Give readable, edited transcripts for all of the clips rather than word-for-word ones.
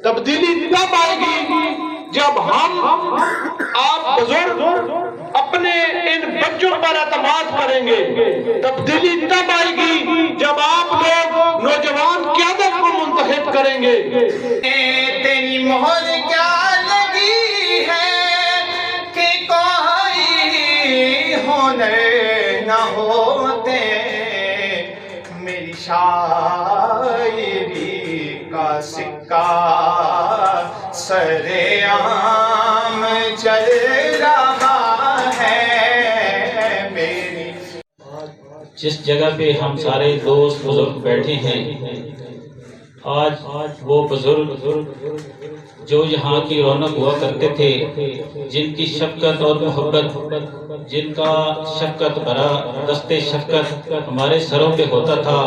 تبدیلی تب آئے گی جب ہم آپ بزرگ اپنے ان بچوں پر اعتماد کریں گے. تبدیلی تب آئے گی جب آپ لوگ نوجوان قیادت کو منتخب کریں گے. تیری مہر کیا لگی ہے کہ کوئی ہنر نہ ہوتے، میری شاعری کا سکہ سر عام چل رہا ہے میری. جس جگہ پہ ہم سارے دوست بزرگ بیٹھے ہیں، آج وہ بزرگ جو یہاں کی رونق ہوا کرتے تھے، جن کی شفقت اور محبت، جن کا شفقت بھرا دست شفقت ہمارے سروں پہ ہوتا تھا،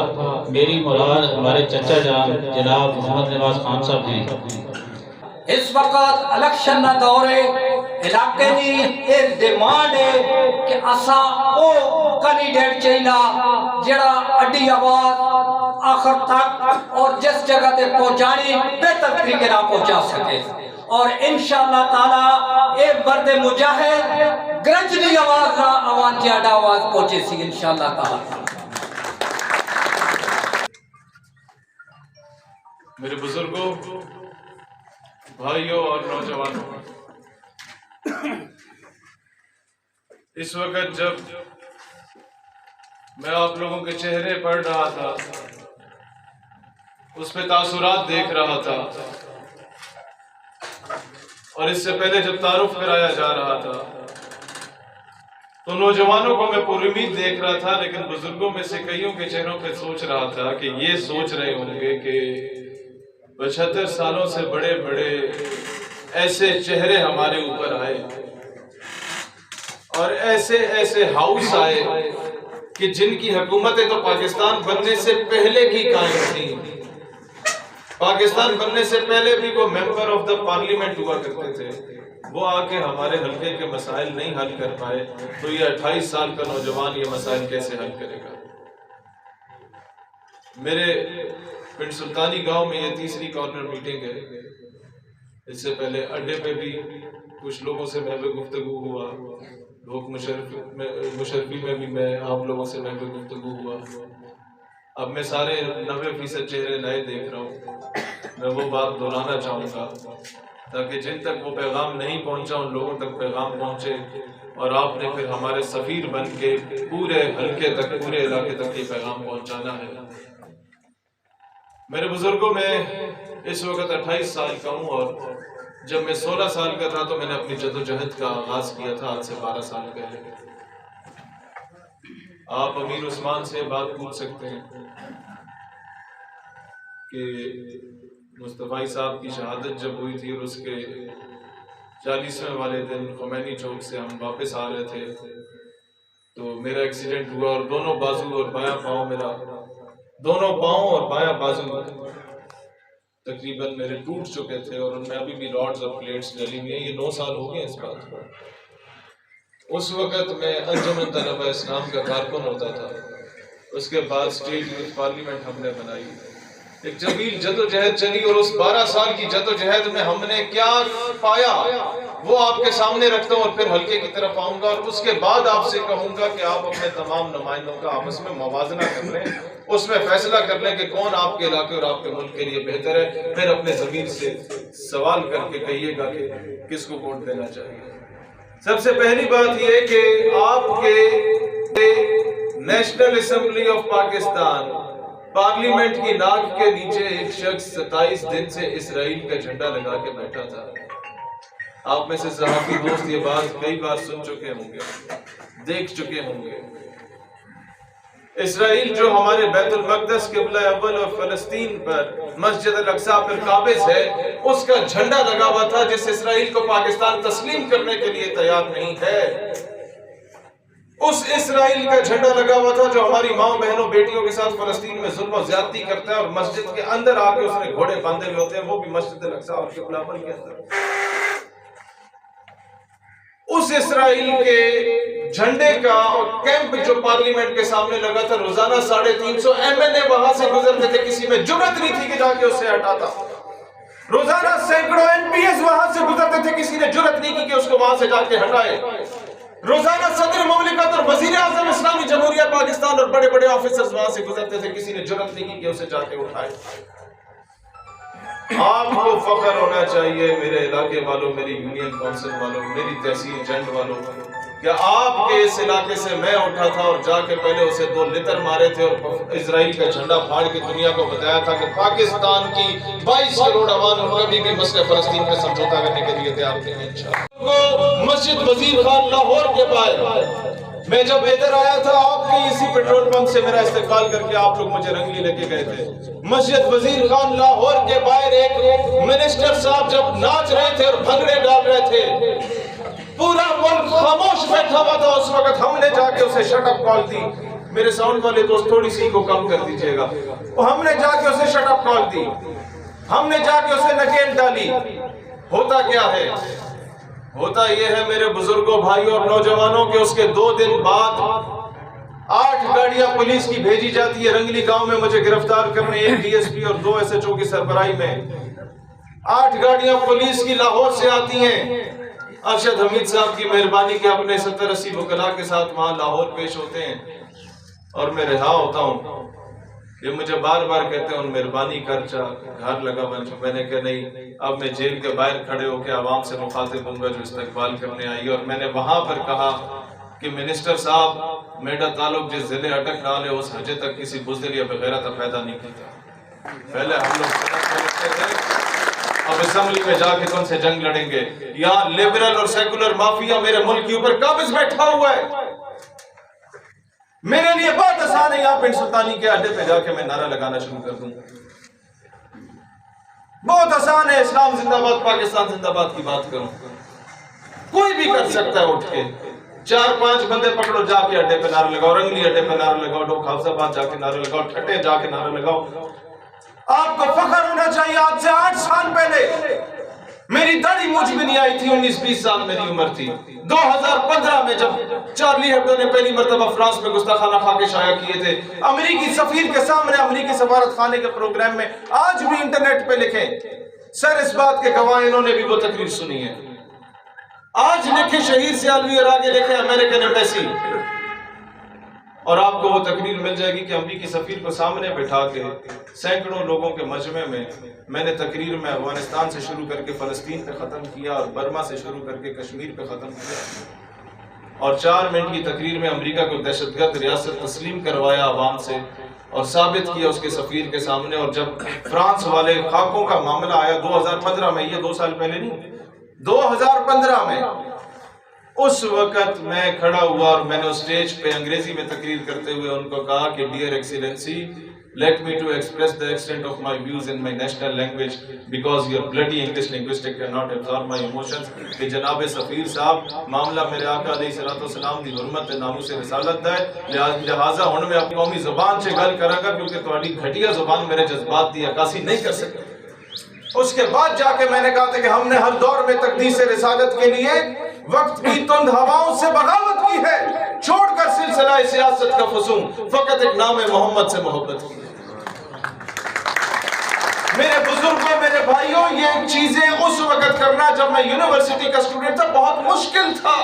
میری مراد ہمارے چچا جان جناب محمد نواز خان صاحب ہیں. اس وقت الیکشن نہ دورے علاقے کی ایک ڈیمانڈ ہے کہ اسا او کینڈیڈیٹ چاہیے جڑا اڈی آواز آخر تک اور جس جگہ تے پہنچانی بہتر طریقے نہ پہنچا سکے. اور انشاءاللہ تعالی اے مرد مجاہد گرجنی آواز نہ آوان کی اڈا آواز پہنچے سی انشاءاللہ تعالی. میرے بزرگوں، بھائیوں اور نوجوانوں، اس وقت جب میں آپ لوگوں کے چہرے پڑھ رہا تھا، اس پہ تاثرات دیکھ رہا تھا، اور اس سے پہلے جب تعارف کرایا جا رہا تھا تو نوجوانوں کو میں پر امید دیکھ رہا تھا، لیکن بزرگوں میں سے کئیوں کے چہروں پہ سوچ رہا تھا کہ یہ سوچ رہے ہوں گے کہ 75 سالوں سے بڑے بڑے ایسے چہرے ہمارے اوپر آئے اور ایسے ایسے ہاؤس آئے کہ جن کی حکومتیں تو پاکستان بننے سے پہلے کی قائم تھیں. پاکستان بننے سے پہلے بھی وہ ممبر آف دا پارلیمنٹ ہوا کرتے تھے، وہ آ کے ہمارے حلقے کے مسائل نہیں حل کر پائے، تو یہ 28 سال کا نوجوان یہ مسائل کیسے حل کرے گا؟ میرے پنڈ سلطانی گاؤں میں یہ تیسری کارنر میٹنگ ہے. اس سے پہلے اڈے پہ بھی کچھ لوگوں سے محو گفتگو ہوا، لوگ مشرفی میں بھی میں آپ لوگوں سے محو گفتگو ہوا. اب میں سارے 90% چہرے نئے دیکھ رہا ہوں. میں وہ بات دہرانا چاہوں گا تاکہ جن تک وہ پیغام نہیں پہنچا ان لوگوں تک پیغام پہنچے، اور آپ نے پھر ہمارے سفیر بن کے پورے حلقے تک، پورے علاقے تک یہ پیغام پہنچانا ہے. میرے بزرگوں، میں اس وقت 28 سال کا ہوں، اور جب میں 16 سال کا تھا تو میں نے اپنی جدوجہد کا آغاز کیا تھا، آج سے 12 سال پہلے. آپ امیر عثمان سے بات پوچھ سکتے ہیں کہ مصطفی صاحب کی شہادت جب ہوئی تھی اور اس کے 40ویں والے دن خمینی چوک سے ہم واپس آ رہے تھے تو میرا ایکسیڈنٹ ہوا، اور دونوں بازو اور بایاں پاؤں، میرا دونوں پاؤں اور بایاں بازو تقریباً میرے ٹوٹ چکے تھے، اور ان میں ابھی بھی راڈز اور پلیٹس ڈلی ہوئی ہیں. یہ 9 سال ہو گئے اس بات کو. اس وقت میں انجمن طلبہ اسلام کا کارکن ہوتا تھا. اس کے بعد اسٹیٹ یوتھ پارلیمنٹ ہم نے بنائی، ایک جمیل جدوجہد چلی، اور اس 12 سال کی جدوجہد میں ہم نے کیا پایا وہ آپ کے سامنے رکھتا ہوں، اور پھر حلقے کی طرف آؤں گا، اور اس کے بعد آپ سے کہوں گا کہ آپ اپنے تمام نمائندوں کا آپس میں موازنہ کر لیں، اس میں فیصلہ کر لیں کہ کون آپ کے علاقے اور آپ کے ملک کے لیے بہتر ہے. پھر اپنے ضمیر سے سوال کر کے کہیے گا کہ کس کو ووٹ دینا چاہیے. سب سے پہلی بات یہ کہ آپ کے national assembly of Pakistan parliament کی ناک کے نیچے ایک شخص 27 دن سے اسرائیل کا جھنڈا لگا کے بیٹھا تھا. آپ میں سے صحافی دوست یہ بات کئی بار سن چکے ہوں گے، دیکھ چکے ہوں گے. اسرائیل جو ہمارے بیت المقدس قبلہ اول اور فلسطین پر مسجد الاقصی پر قابض ہے، اس کا جھنڈا لگا ہوا تھا، جس اسرائیل کو پاکستان تسلیم کرنے کے لیے تیار نہیں ہے. اس اسرائیل کا جھنڈا لگا ہوا تھا جو ہماری ماں بہنوں بیٹیوں کے ساتھ فلسطین میں ظلم و زیادتی کرتا ہے، اور مسجد کے اندر آ کے اس نے گھوڑے باندھے ہوئے ہوتے ہیں، وہ بھی مسجد الاقصی اور قبلہ اول کے اندر. اس اسرائیل کے جھنڈے کا کیمپ جو پارلیمنٹ کے سامنے لگا تھا، روزانہ 350 ایم این اے وہاں سے گزرتے تھے، کسی میں جرات نہیں تھی کہ جا کے اسے ہٹاتا. روزانہ سینکڑوں NPS وہاں سے گزرتے تھے، کسی نے جرت نہیں کی کہ اس کو وہاں سے جا کے ہٹائے۔ روزانہ صدر مملکت اور وزیر اعظم اسلامی جمہوریہ پاکستان اور بڑے بڑے آفیسرز وہاں سے گزرتے تھے، کسی نے جرت نہیں کی کہ اسے جا کے اٹھائے۔ آپ کو فخر ہونا چاہیے میرے علاقے والوں، میری یونین کونسل والوں، میری تحصیل جنڈ والوں، کہ آپ کے اس علاقے سے میں اٹھا تھا اور جا کے پہلے اسے 2 لتر مارے تھے اور اسرائیل کا جھنڈا پھاڑ کے دنیا کو بتایا تھا کہ پاکستان کی 22 کروڑ عوام کبھی بھی مسئلہ فلسطین میں سمجھوتا کرنے کے لیے تیار تھے انشاءاللہ۔ مسجد وزیر خان لاہور کے باہر میں جب ادھر آیا تھا، آپ کے اسی پیٹرول پمپ سے میرا استقبال کر کے آپ لوگ مجھے رنگلی لے کے گئے تھے۔ مسجد وزیر خان لاہور کے باہر ایک منسٹر صاحب جب ناچ رہے تھے اور بھنگڑے ڈال رہے تھے، پورا ملک خاموش بیٹھا ہوا تھا، اس وقت ہم نے جا کے اسے شٹ اپ کال دی۔ میرے ساؤنڈ والے دوست تھوڑی سی کو کم کر دیجئے گا۔ ہم نے جا کے اسے شٹ اپ کال دی، ہم نے جا کے اسے نکیل ڈالی۔ ہوتا کیا ہے؟ ہوتا یہ ہے میرے بزرگوں، بھائیوں اور نوجوانوں کے اس کے 2 دن بعد 8 گاڑیاں پولیس کی بھیجی جاتی ہے رنگلی گاؤں میں مجھے گرفتار کرنے، 1 DSP اور 2 SHO کی سربراہی میں۔ 8 گاڑیاں پولیس کی لاہور سے آتی ہیں۔ ارشد حمید صاحب کی مہربانی کے اپنے 70-80 وکلاء کے ساتھ وہاں لاہور پیش ہوتے ہیں اور میں رہا ہوتا ہوں۔ یہ مجھے بار بار کہتے ہیں ان مہربانی کر چا گھر لگا بن چا۔ میں نے کہا نہیں، اب میں جیل کے باہر کھڑے ہو کے عوام سے مخاطب ہوں گا جو استقبال کرنے آئی، اور میں نے وہاں پر کہا کہ منسٹر صاحب میرا تعلق جس ضلع اٹک نال ہے اس حجے تک کسی بزدل یا بغیرت پیدا نہیں کیتا۔ پہلے ہم لوگ سڑک پہ رکھتے تھے، اب اسمبلی میں جا کے تم سے جنگ لڑیں گے۔ یہاں لیبرل اور سیکولر مافیا میرے ملک کے اوپر قابض بیٹھا ہوا ہے۔ میرے لیے بہت آسان ہے یہاں پنڈ سلطانی کے اڈے پہ جا کے میں نعرہ لگانا شروع کر دوں۔ بہت آسان ہے اسلام زندہ باد، پاکستان زندہ باد کی بات کروں۔ کوئی بھی کر سکتا ہے اٹھ کے 4-5 بندے پکڑو، جا کے اڈے پہ نعرہ لگاؤ، رنگلی اڈے پہ نعرہ لگاؤ، ڈوک حافظ آباد جا کے نعرہ لگاؤ، ٹھٹے جا کے نعرہ لگاؤ۔ آپ کو فخر ہونا چاہیے، آج سے 8 سال پہلے میری داڑھی مجھ بھی نہیں آئی تھی، 19-20 سال میری عمر تھی۔ 2015 میں جب چارلی ہیبڈو نے پہلی مرتبہ فرانس میں گستاخانہ خاکے شائع کیے تھے، امریکی سفیر کے سامنے امریکی سفارت خانے کے پروگرام میں، آج بھی انٹرنیٹ پہ لکھیں سر اس بات کے گواہ انہوں نے بھی وہ تقریر سنی ہے۔ آج لکھیں شہید سیالوی اور آگے لکھیں امریکن ایمبیسی، اور آپ کو وہ تقریر مل جائے گی کہ امریکی سفیر کو سامنے بٹھا کے سینکڑوں لوگوں کے مجمع میں نے تقریر میں افغانستان سے شروع کر کے فلسطین پہ ختم کیا اور برما سے شروع کر کے کشمیر پہ ختم کیا، اور 4 منٹ کی تقریر میں امریکہ کو دہشت گرد ریاست تسلیم کروایا عوام سے اور ثابت کیا اس کے سفیر کے سامنے۔ اور جب فرانس والے خاکوں کا معاملہ آیا 2015 میں، یہ 2 سال پہلے نہیں، 2015 میں، اس وقت میں کھڑا ہوا اور میں نے اسٹیج پہ انگریزی میں تقریر کرتے ہوئے ان کو کہا کہ dear Excellency, let me to express the extent of my views in my national language because your bloody English linguistic cannot absorb my emotions۔ کہ جناب سفیر صاحب، معاملہ میرے آقا علیہ الصلوۃ والسلام دی حرمت ناموس رسالت ہے، لہٰذا ہن میں اپنی قومی زبان سے گل کراں گا کیونکہ تہاڈی گھٹیا زبان میرے جذبات دی عکاسی نہیں کر سکتی۔ اس کے بعد جا کے میں نے کہا تھا کہ ہم نے ہر دور میں تقدیس رسالت کے لیے وقت کی تند ہواؤں سے بغاوت کی ہے، چھوڑ کر سلسلہ سیاست کا فسون، فقط ایک نام محمد سے محبت کی۔ میرے بزرگوں، میرے بھائیوں، یہ چیزیں اس وقت کرنا جب میں یونیورسٹی کا اسٹوڈنٹ تھا بہت مشکل تھا،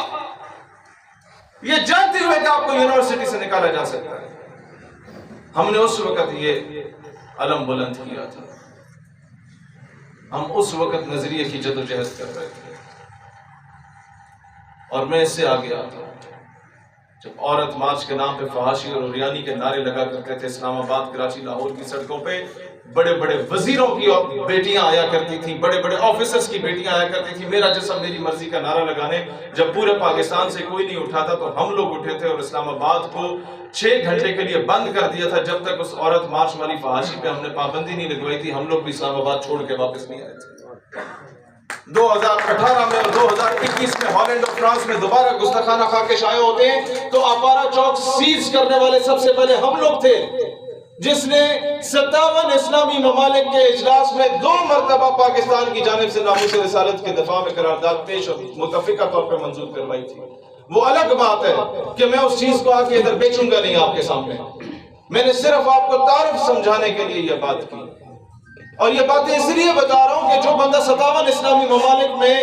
یہ جانتے ہوئے کہ آپ کو یونیورسٹی سے نکالا جا سکتا ہے۔ ہم نے اس وقت یہ علم بلند کیا تھا، ہم اس وقت نظریے کی جدوجہد کر رہے تھے، اور میں اس سے آگے آتا ہوں۔ جب عورت مارچ کے نام پہ فحاشی اور عریانی کے نعرے لگا کرتے تھے اسلام آباد، کراچی، لاہور کی سڑکوں پہ، بڑے بڑے وزیروں کی بیٹیاں آیا کرتی تھیں، بڑے بڑے آفیسرز کی بیٹیاں آیا کرتی تھیں، میرا جسم میری مرضی کا نعرہ لگانے۔ جب پورے پاکستان سے کوئی نہیں اٹھا تھا تو ہم لوگ اٹھے تھے اور اسلام آباد کو 6 گھنٹے کے لیے بند کر دیا تھا جب تک اس عورت مارچ والی فحاشی پہ ہم نے پابندی نہیں لگوائی تھی۔ ہم لوگ بھی اسلام آباد چھوڑ کے واپس نہیں آئے تھے۔ 2018 میں اور 2021 میں ہالینڈ اور فرانس میں دوبارہ گستاخانہ خاکے شائع ہوتے ہیں تو اپارا چوک سیز کرنے والے سب سے پہلے ہم لوگ تھے، جس نے 57 اسلامی ممالک کے اجلاس میں 2 مرتبہ پاکستان کی جانب سے ناموس رسالت کے دفاع میں قرارداد پیش اور متفقہ طور پر منظور کروائی تھی۔ وہ الگ بات ہے کہ میں اس چیز کو آ کے ادھر بیچوں گا نہیں آپ کے سامنے، میں نے صرف آپ کو تعارف سمجھانے کے لیے یہ بات کی۔ اور یہ باتیں اس لیے بتا رہا ہوں کہ جو بندہ 57 اسلامی ممالک میں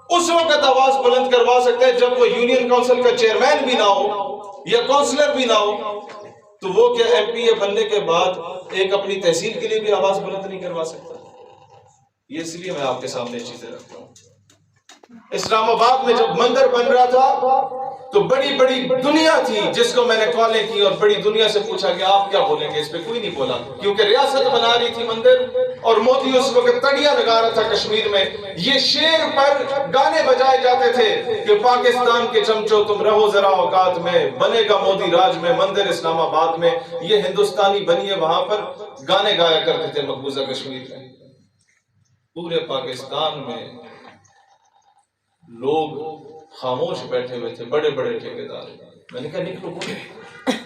اس وقت آواز بلند کروا سکتا ہے جب وہ یونین کونسل کا چیئرمین بھی نہ ہو یا کونسلر بھی نہ ہو، تو وہ کیا ایم پی اے بننے کے بعد ایک اپنی تحصیل کے لیے بھی آواز بلند نہیں کروا سکتا؟ یہ اس لیے میں آپ کے سامنے چیزیں رکھتا ہوں۔ اسلام آباد میں جب مندر بن رہا تھا تو بڑی بڑی دنیا تھی جس کو میں نے کالیں کی اور بڑی دنیا سے پوچھا کہ آپ کیا بولیں گے، اس پہ کوئی نہیں بولا کیونکہ ریاست بنا رہی تھی مندر، اور مودی اس وقت تڑیاں لگا رہا تھا کشمیر میں۔ یہ شیر پر گانے بجائے جاتے تھے کہ پاکستان کے چمچوں تم رہو ذرا اوقات میں، بنے گا مودی راج میں مندر اسلام آباد میں۔ یہ ہندوستانی بنیے وہاں پر گانے گایا کرتے تھے مقبوضہ کشمیر میں۔ پورے پاکستان میں لوگ خاموش بیٹھے ہوئے تھے، بڑے بڑے ٹھیکیدار۔ میں نے کہا نکلو، بولے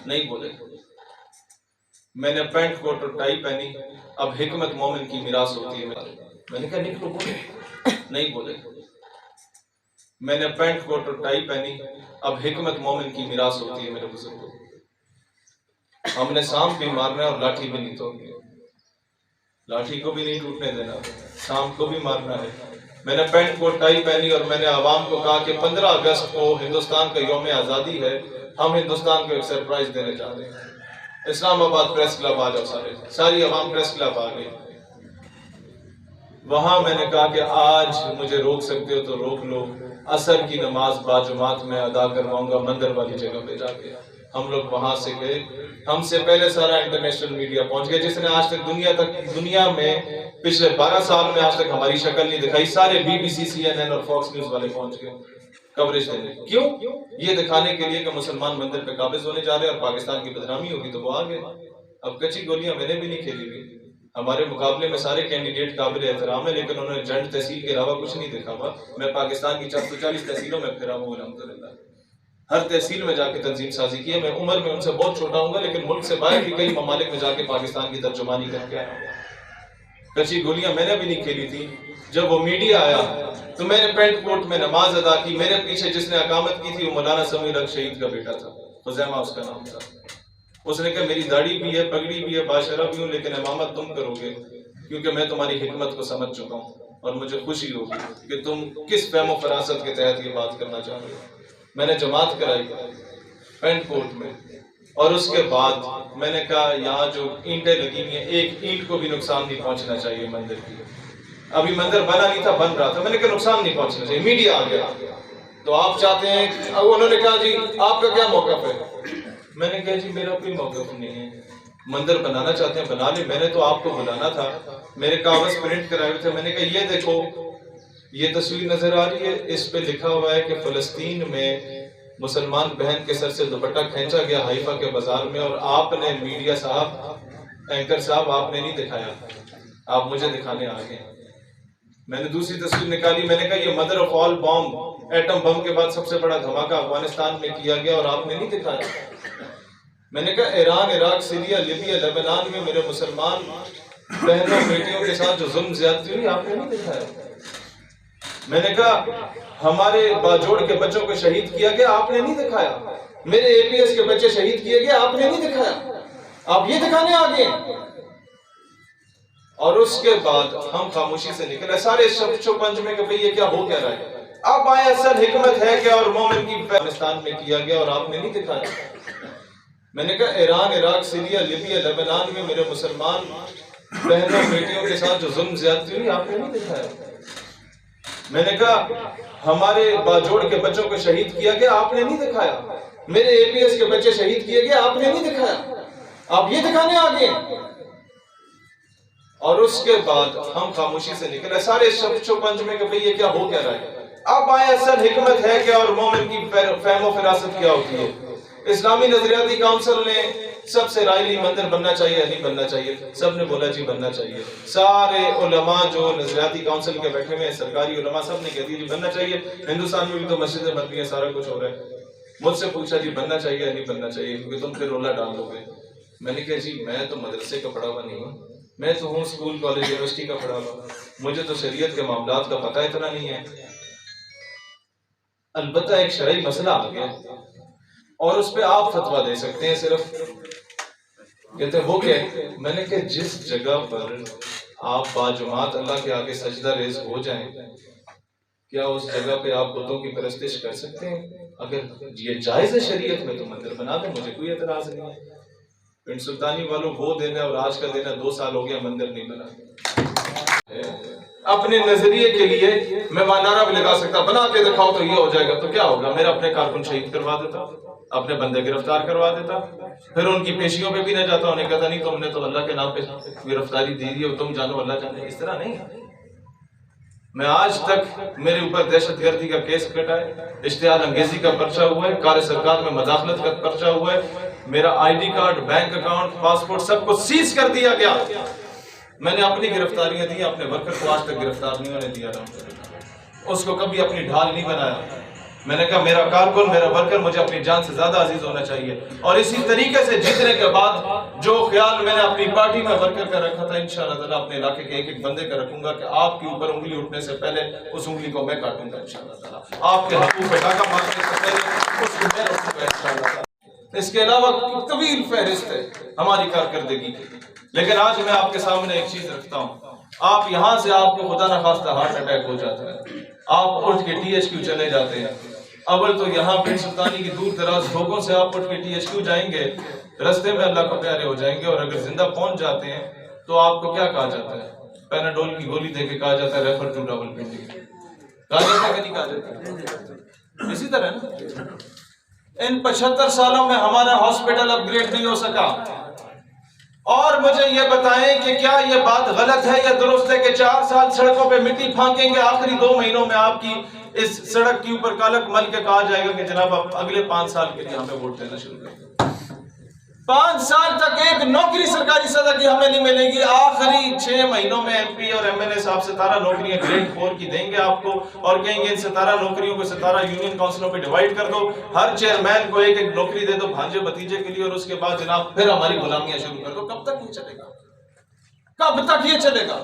نہیں بولے۔ میں نے پینٹ کوٹ اور ٹائی پہنی، اب حکمت مومن کی میراث ہوتی ہے۔ میں نے کہا نکلو، بولے نہیں بولے۔ میں نے پینٹ کوٹ اور ٹائی پہنی، اب حکمت مومن کی میراث ہوتی ہے میرے بزرگوں۔ ہم نے سانپ بھی مارنا ہے اور لاٹھی بھی نہیں توڑنی، لاٹھی کو بھی نہیں ٹوٹنے دینا، سانپ کو بھی مارنا ہے۔ میں نے پینٹ کوٹ ٹائی پہنی اور میں نے عوام کو کہا کہ 15 اگست کو ہندوستان کا یوم آزادی ہے، ہم ہندوستان کو ایک سرپرائز دینے جا رہے ہیں۔ اسلام آباد پریس کلب آ جاؤ، ساری عوام پریس کلب آ گئی۔ وہاں میں نے کہا کہ آج مجھے روک سکتے ہو تو روک لو، عصر کی نماز باجماعت میں ادا کرواؤں گا مندر والی جگہ پہ جا کے۔ ہم لوگ وہاں سے گئے، ہم سے پہلے سارا انٹرنیشنل میڈیا پہنچ گیا جس نے آج تک دنیا میں پچھلے 12 سال میں آج تک ہماری شکل نہیں دکھائی۔ سارے B B C, C N N اور فاکس نیوز والے پہنچ گئے کوریج دینے۔ کیوں؟ یہ دکھانے کے لیے کہ مسلمان مندر پہ قابض ہونے جا رہے ہیں اور پاکستان کی بدنامی ہوگی، تو وہ آگے۔ اب کچی گولیاں میں نے بھی نہیں کھیلی ہوئی، ہمارے مقابلے میں سارے کینڈیڈیٹ قابل احترام ہے، لیکن انہوں نے جنڈ تحصیل کے علاوہ کچھ نہیں دیکھا ہوا۔ میں پاکستان کی 440 تحصیلوں میں پھرا ہوں الحمدللہ، ہر تحصیل میں جا کے تنظیم سازی کی ہے۔ میں عمر میں ان سے بہت چھوٹا ہوں گا، لیکن ملک سے باہر بھی کئی ممالک میں جا کے پاکستان کی ترجمانی کر کے آیا ہوں۔ کچی گولیاں میں نے بھی نہیں کھیلی تھی۔ جب وہ میڈیا آیا تو میں نے پینٹ کوٹ میں نماز ادا کی، میرے پیچھے جس نے اقامت کی تھی وہ مولانا سمیع الحق شہید کا بیٹا تھا، خزیمہ اس کا نام تھا۔ اس نے کہا میری داڑھی بھی ہے، پگڑی بھی ہے، باشرہ بھی ہوں، لیکن امامت تم کرو گے کیونکہ میں تمہاری حکمت کو سمجھ چکا ہوں اور مجھے خوشی ہوگی کہ تم کس فہم و فراست کے تحت یہ بات کرنا چاہ رہے ہو۔ میں نے جماعت کرائی پینٹ کوٹ میں، اور اس کے بعد میں نے کہا یہاں جو اینٹیں لگی ہوئی ہیں ایک اینٹ کو بھی نقصان نہیں پہنچنا چاہیے مندر کی۔ ابھی مندر بنا نہیں تھا، بن رہا تھا، میں نے کہا نقصان نہیں پہنچنا چاہیے۔ میڈیا آ گیا تو آپ چاہتے ہیں، انہوں نے کہا جی آپ کا کیا موقف ہے؟ میں نے کہا جی میرا کوئی موقف نہیں ہے، مندر بنانا چاہتے ہیں بنا لیں، میں نے تو آپ کو بلانا تھا، میرے کاغذ پرنٹ کرائے ہوئے تھے۔ میں نے کہا یہ دیکھو یہ تصویر نظر آ رہی ہے، اس پہ لکھا ہوا ہے کہ فلسطین میں مسلمان بہن کے سر سے دوپٹہ کھینچا گیا حیفا کے بازار میں، اور آپ نے میڈیا صاحب، اینکر صاحب آپ نے نہیں دکھایا، آپ مجھے دکھانے آ گئے۔ میں نے دوسری تصویر نکالی، میں نے کہا یہ mother of all bomb, atom bomb کے بعد سب سے بڑا دھماکہ افغانستان میں کیا گیا اور آپ نے نہیں دکھایا۔ میں نے کہا Iran, Iraq, Syria, Libya, Lebanon میں میرے مسلمان بہنوں بیٹیوں کے ساتھ جو ظلم زیادتی ہوئی آپ نے نہیں دکھایا۔ میں نے کہا ہمارے باجوڑ کے بچوں کو شہید کیا گیا، آپ نے نہیں دکھایا۔ میرے اے پی ایس کے بچے شہید کیے گئے، آپ نے نہیں دکھایا۔ آپ یہ دکھانے آگے۔ اور اس کے بعد ہم خاموشی سے نکلے، سارے چوپنج میں کہ بھئی یہ کیا ہو کیا رہا ہے۔ اب آیا اصل حکمت ہے کہ اور مومن کی افغانستان میں کیا گیا اور آپ نے نہیں دکھایا۔ میں نے کہا Iran, Iraq, Syria, Libya, Lebanon میں میرے مسلمان بہنوں بیٹیوں کے ساتھ جو ظلم زیادتی ہوئی آپ نے نہیں دکھایا۔ میں نے کہا ہمارے باجوڑ کے بچوں کو شہید کیا گیا، آپ نے نہیں دکھایا۔ میرے اے پی ایس کے بچے شہید کیے گئے، آپ نے نہیں دکھایا۔ آپ یہ دکھانے آگے۔ اور اس کے بعد ہم خاموشی سے نکلے، سارے چوپنج میں کہ بھئی یہ کیا ہو کیا رہا ہے۔ اب آیا اصل حکمت ہے کہ اور مومن کی فہم و فراست کیا ہوتی ہے۔ اسلامی نظریاتی کونسل نے سب سے رائے لی مندر بننا چاہیے یا نہیں بننا چاہیے، سب نے بولا جی بننا چاہیے۔ سارے علماء جو نظریاتی کونسل کے بیٹھے ہوئے ہیں، سرکاری علماء، سب نے کہہ دیا جی بننا چاہیے۔ ہندوستان میں بھی تو مسجدیں بن رہی ہیں، سارا کچھ ہو رہا ہے۔ مجھ سے پوچھا جی بننا چاہیے یا نہیں بننا چاہیے کیونکہ تم پھر رولا ڈال دو گے۔ میں نے کہا جی میں تو مدرسے کا پڑھا ہوا نہیں ہوں، میں تو ہوں اسکول، کالج، یونیورسٹی کا پڑھا ہوا، مجھے تو شریعت کے معاملات کا پتہ اتنا نہیں ہے۔ البتہ ایک شرعی مسئلہ آ گیا اور اس پہ آپ فتویٰ دے سکتے ہیں صرف۔ کہتے ہیں وہ کیا ہے؟ میں نے کہا جس جگہ پر آپ باجماعت اللہ کے آگے سجدہ ریز ہو جائیں، کیا اس جگہ پہ آپ بتوں کی پرستش کر سکتے ہیں؟ اگر یہ جائز ہے شریعت میں تو مندر بنا دیں، مجھے کوئی اعتراض نہیں ہے۔ پنڈ سلطانی والوں وہ دینا اور آج کا دینا 2 سال ہو گیا، مندر نہیں بنا۔ اپنے نظریے کے لیے میں وہاں نعرہ بھی لگا سکتا، بنا کے دکھاؤ تو یہ ہو جائے گا، تو کیا ہوگا؟ میرا اپنے کارکن شہید کروا دیتا، اپنے بندے گرفتار کروا دیتا، پھر ان کی پیشیوں پہ بھی نہ جاتا، انہیں کہتا نہیں تم نے تو اللہ کے نام پہ گرفتاری دی ہے، تم جانو اللہ جانے۔ اس طرح نہیں۔ میں آج تک میرے اوپر دہشت گردی کا کیس کٹا ہے، اشتعال انگیزی کا پرچہ ہوا ہے، کار سرکار میں مداخلت کا پرچہ ہوا ہے، میرا I D card, bank account, passport سب کو سیز کر دیا گیا۔ میں نے اپنی گرفتاریاں دی، اپنے ورکر کو آج تک گرفتار نہیں ہونے دیا رہا، اس کو کبھی اپنی ڈھال نہیں بنایا۔ میں نے کہا میرا کارکن، میرا ورکر مجھے اپنی جان سے زیادہ عزیز ہونا چاہیے، اور اسی طریقے سے جیتنے کے بعد جو خیال میں نے اپنی پارٹی میں ورکر کا رکھا تھا، انشاءاللہ تعالیٰ اپنے علاقے کے ایک ایک بندے کا رکھوں گا کہ آپ کے اوپر انگلی اٹھنے سے پہلے اس انگلی کو میں کاٹوں گا انشاءاللہ تعالیٰ، آپ کے حقوق پہ ڈاکہ مارنے سے پہلے اس کو میں رکھوں گا انشاءاللہ تعالیٰ۔ اس کے علاوہ طویل فہرست ہے ہماری کارکردگی کی، لیکن آج میں آپ کے سامنے ایک چیز رکھتا ہوں۔ آپ یہاں سے آپ کو خدا نخواستہ ہارٹ اٹیک ہو جاتا ہے، آپ اٹھ کے ٹی ایچ کیو چلے جاتے ہیں، اول تو یہاں پنڈ سلطانی کی دور دراز دھوکوں سے آپ اٹھ کے ٹی ایچ کیو جائیں گے، رستے میں اللہ کو پیارے ہو جائیں گے، اور اگر زندہ پہنچ جاتے ہیں تو آپ کو کیا کہا جاتا ہے؟ پیناڈول کی گولی دے کے کہا جاتا ہے ریفر ٹو راولپنڈی، کہا جاتا ہے کہ نہیں کہا جاتا؟ اسی طرح نا ان 75 سالوں میں ہمارا ہاسپٹل اپ گریڈ نہیں ہو سکا، اور مجھے یہ بتائیں کہ کیا یہ بات غلط ہے یا درست ہے کہ 4 سال سڑکوں پہ مٹی پھانکیں گے، آخری 2 مہینوں میں آپ کی اس سڑک کے اوپر کالک مل کے کہا جائے گا کہ جناب آپ اگلے 5 سال کے لیے ہمیں ووٹ دینا شروع کریں۔ 5 سال تک ایک نوکری سرکاری سطح کی ہمیں نہیں ملے گی، آخری 6 مہینوں میں ایم پی اور ایم ایل اے صاحب 17 نوکریاں گریڈ 4 کی دیں گے آپ کو، اور کہیں گے ان 17 نوکریوں کو 17 یونین کونسلوں پہ ڈیوائیڈ کر دو، ہر چیئرمین کو ایک ایک نوکری دے دو بھانجے بتیجے کے لیے، اور اس کے بعد جناب پھر ہماری غلامیاں شروع کر دو۔ کب تک یہ چلے گا؟ کب تک یہ چلے گا؟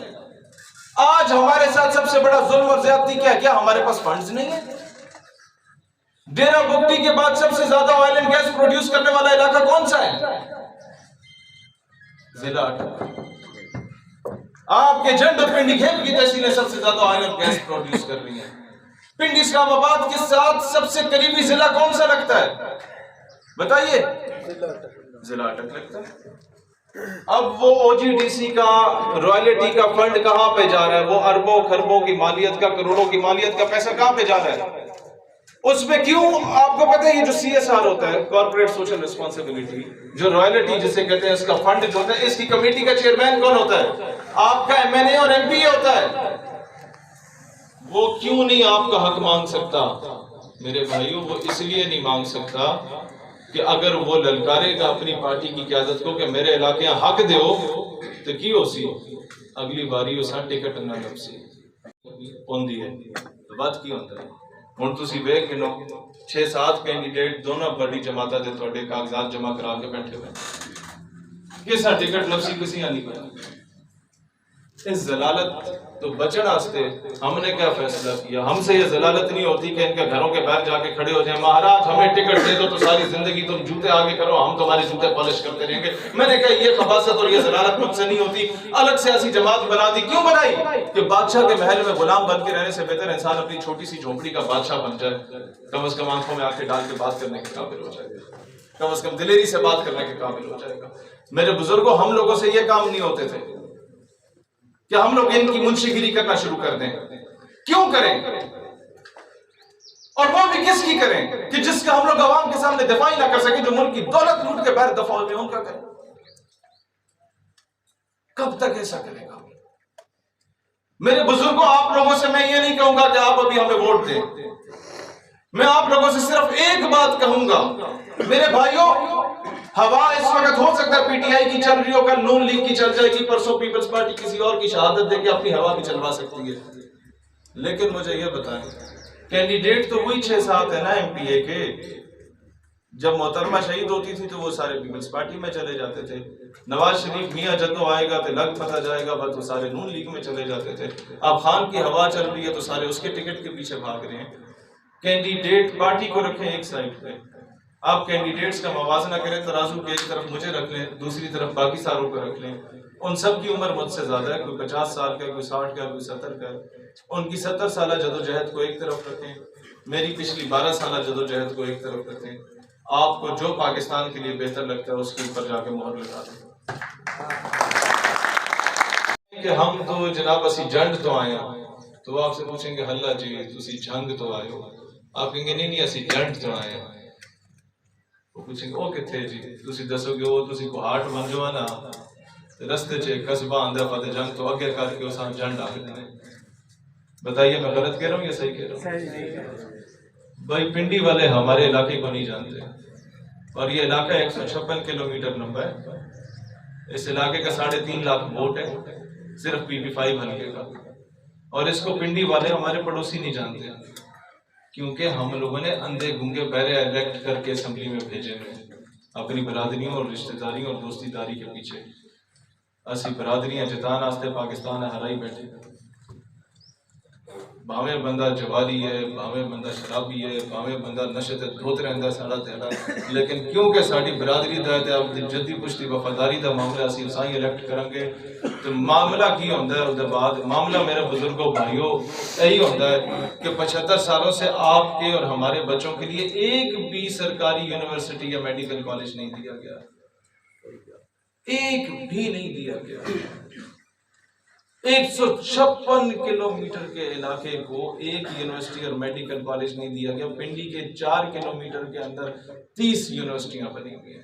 آج ہمارے ساتھ سب سے بڑا ظلم اور زیادتی کیا ہے؟ کیا ہمارے پاس فنڈز نہیں ہیں؟ ڈیرہ بگٹی کے بعد سب سے زیادہ آئل اینڈ گیس پروڈیوس کرنے والا علاقہ کون سا ہے؟ ضلع اٹک۔ آپ کے جنڈ اور پنڈی کھیل کی تحصیلیں سب سے زیادہ آئل اینڈ گیس پروڈیوس کر رہی ہیں۔ پنڈی اسلام آباد کے ساتھ سب سے قریبی ضلع کون سا لگتا ہے؟ بتائیے۔ ضلع اٹک لگتا ہے۔ اب وہ او جی ڈی سی کا رائلٹی کا فنڈ کہاں پہ جا رہا ہے؟ وہ اربوں خربوں کی مالیت کا، کروڑوں کی مالیت کا پیسہ کہاں پہ جا رہا ہے؟ اس میں کیوں؟ آپ کو پتہ ہے یہ جو سی ایس آر ہوتا ہے، کارپوریٹ سوشل ریسپانسبلٹی، جو رائلٹی جسے کہتے ہیں، اس کا فنڈ جو ہوتا ہے، اس کی کمیٹی کا چیئرمین کون ہوتا ہے؟ آپ کا ایم این اے اور ایم پی اے ہوتا ہے۔ وہ کیوں نہیں آپ کا حق مانگ سکتا؟ میرے بھائیوں، وہ اس لیے نہیں مانگ سکتا کہ اگر وہ للکارے گا اپنی پارٹی کی قیادت کو کہ میرے علاقے حق دیو تو کی ہو سی اگلی باری اسا ٹکٹ نہ لب سی ہوندی ہے، بات کی ہوتا ہے۔ ہن تسی ویکھ لو 6-7 کینڈیڈیٹ دونوں بڑی جماعتاں دے تواڈے کاغذات جمع کرا کے بیٹھے ہوئے، کسا ٹکٹ لب سی کسی نہیں پتا۔ اس ضلالت تو بچن واسطے ہم نے کیا فیصلہ کیا؟ ہم سے یہ ضلالت نہیں ہوتی کہ ان کے گھروں کے باہر جا کے کھڑے ہو جائیں، مہاراج ہمیں ٹکٹ دے دو تو ساری زندگی تم جوتے آگے کرو، ہم تمہارے جوتے پالش کرتے رہیں گے۔ میں نے کہا یہ خباثت اور یہ ضلالت مجھ سے نہیں ہوتی۔ الگ سے ایسی جماعت بنا دی، کیوں بنائی؟ کہ بادشاہ کے محل میں غلام بن کے رہنے سے بہتر انسان اپنی چھوٹی سی جھونپڑی کا بادشاہ بن جائے، کم از کم آنکھوں میں آنکھیں ڈال کے بات کرنے کے قابل ہو جائے گا، کم از کم دلیری سے بات کرنے کے قابل ہو جائے گا۔ میرے بزرگوں، ہم لوگوں سے یہ کام نہیں ہوتے تھے کہ ہم لوگ ان کی منشی گیری کرنا شروع کر دیں۔ کیوں کریں؟ اور وہ بھی کس کی کریں کہ جس کا ہم لوگ عوام کے سامنے دفاع ہی نہ کر سکیں، جو ملک کی دولت لوٹ کے باہر دفاع میں ان کا کریں؟ کب تک ایسا کرے گا؟ میرے بزرگوں، آپ لوگوں سے میں یہ نہیں کہوں گا کہ آپ ابھی ہمیں ووٹ دیں، میں آپ لوگوں سے صرف ایک بات کہوں گا، میرے بھائیوں، ہوا اس وقت ہو سکتا ہے پی ٹی آئی کی چل رہی ہو، کل نون لیگ کی چل جائے گی، پرسوں پیپلز پارٹی کسی اور کی شہادت دے کے اپنی ہوا بھی چلوا سکتی ہے، لیکن مجھے یہ بتائیں، کینڈیڈیٹ تو وہی 6-7 ہیں نا ایم پی اے کے۔ جب محترمہ شہید ہوتی تھی تو وہ سارے پیپلز پارٹی میں چلے جاتے تھے، نواز شریف میاں جدو آئے گا تو لگ پتہ جائے گا تو سارے نون لیگ میں چلے جاتے تھے۔ اب خان کی ہوا چل رہی ہے تو سارے اس کے ٹکٹ کے پیچھے بھاگ رہے ہیں۔ کینڈیڈیٹ پارٹی کو رکھیں ایک سائڈ پہ، آپ کینڈیڈیٹس کا موازنہ کریں، ترازو کے ایک طرف مجھے رکھ لیں، دوسری طرف باقی ساروں کو رکھ لیں، ان سب کی عمر مجھ سے زیادہ ہے، کوئی 50 سال کا ہے، کوئی 60 کا ہے، کوئی 70 کا ہے۔ ان کی 70 سالہ جدوجہد کو ایک طرف رکھیں، میری پچھلی 12 سالہ جدوجہد کو ایک طرف رکھیں، آپ کو جو پاکستان کے لیے بہتر لگتا ہے اس کے اوپر جا کے مہر لگا دیں کہ ہم تو جناب اسی جنگ تو آئے ہیں۔ تو وہ آپ سے پوچھیں گے ہلا جی تسی جنگ تو آئے ہو، آپ کہیں گے نہیں نہیں اسی جنگ تو آئے ہیں۔ وہ پوچھیں گے او کتھے جی، تسی دسو گے او تسی کو ہارٹ بن جو ہے نا رستے چ قصبہ آندہ فتح جنگ تو آگے کر کے اساں جنگ آ گئے۔ بتائیے میں غلط کہہ رہا ہوں یا صحیح کہہ رہا ہوں؟ بھائی پنڈی والے ہمارے علاقے کو نہیں جانتے، اور یہ علاقہ 156 کلومیٹر لمبا ہے، اس علاقے کا 3.5 لاکھ ووٹ ہے صرف PP5 حلقے کا، اور اس کو پنڈی والے ہمارے پڑوسی نہیں جانتے کیونکہ ہم لوگوں نے اندھے گنگے بہرے الیکٹ کر کے اسمبلی میں بھیجے ہوئے اپنی برادریوں اور رشتہ داریوں اور دوستی داری کے پیچھے۔ اسی برادریاں جتان آستے پاکستان ہرائی بیٹھے، بھاویں بندہ جوالی ہے، بھاویں بندہ شرابی ہے، بھاویں بندہ نشے تے دھوت رہندا ساڑا تیڑا، لیکن کیونکہ ساڑی برادری دا تے اب جدی پشتی وفاداری دا معاملہ اسی اسائی الیکٹ کریں گے تو معاملہ کی ہوندا ہے۔ اس دے بعد معاملہ میرے بزرگوں بھائیوں یہی ہوندا ہے کہ 75 سالوں سے آپ کے اور ہمارے بچوں کے لیے ایک بھی سرکاری یونیورسٹی یا میڈیکل کالج نہیں دیا گیا، ایک بھی نہیں دیا گیا۔ 156 کلومیٹر کے علاقے کو ایک یونیورسٹی اور میڈیکل کالج نہیں دیا گیا۔ پنڈی کے 4 کلومیٹر کے اندر 30 یونیورسٹیاں بنی ہوئی ہیں،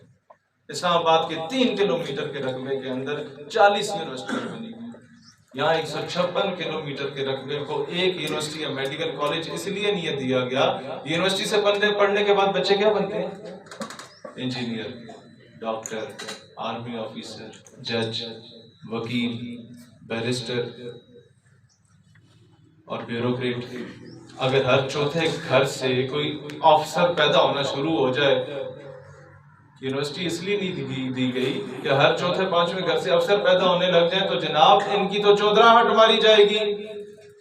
اسلام آباد کے 3 کلومیٹر کے رقبے کے اندر 40 یونیورسٹیاں بنی ہوئی ہیں۔ یہاں 156 کلومیٹر کے رقبے کو ایک یونیورسٹی یا میڈیکل کالج اس لیے نہیں دیا گیا۔ یونیورسٹی سے پڑھنے کے بعد بچے کیا بنتے ہیں؟ انجینئر، ڈاکٹر، آرمی آفیسر، جج، وکیل، بیرسٹر اور بیوروکریٹ۔ اگر ہر چوتھے گھر سے کوئی آفیسر پیدا ہونا شروع ہو جائے، یونیورسٹی اس لیے نہیں دی گئی کہ ہر چوتھے پانچویں گھر سے افسر پیدا ہونے لگ جائیں تو جناب ان کی تو چودراہٹ ماری جائے گی